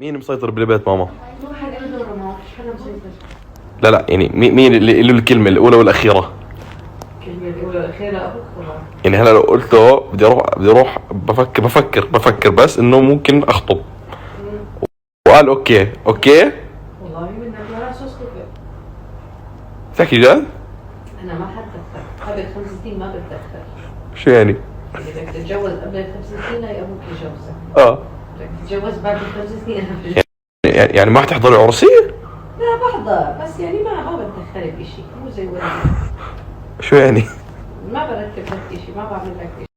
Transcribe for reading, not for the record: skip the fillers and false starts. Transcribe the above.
مين مسيطر بالبيت ماما؟ مو حدا له ما فيش حدا مسيطر. لا يعني مين اللي له الكلمة الأولى والأخيرة؟ الكلمة الأولى والأخيرة أبوك طبعا. يعني هلا لو قلته بدي أروح بفكر بس إنه ممكن أخطب. وقال أوكي. والله منك لا أسكت. تحكي جد؟ أنا ما حتدخل قبل 5 سنين ما بتدخل. شو يعني؟ إذا بدك تتجوز قبل 5 سنين هي أبوك يجوزك. بدك تتجوز بعد 5 سنين أنا بجوزك. يعني ما حتحضري عرسي؟ لا بحضر بس يعني ما بتدخل بشيء مو زي وليد. شو يعني؟ ما برتب لك شيء ما بعمل لك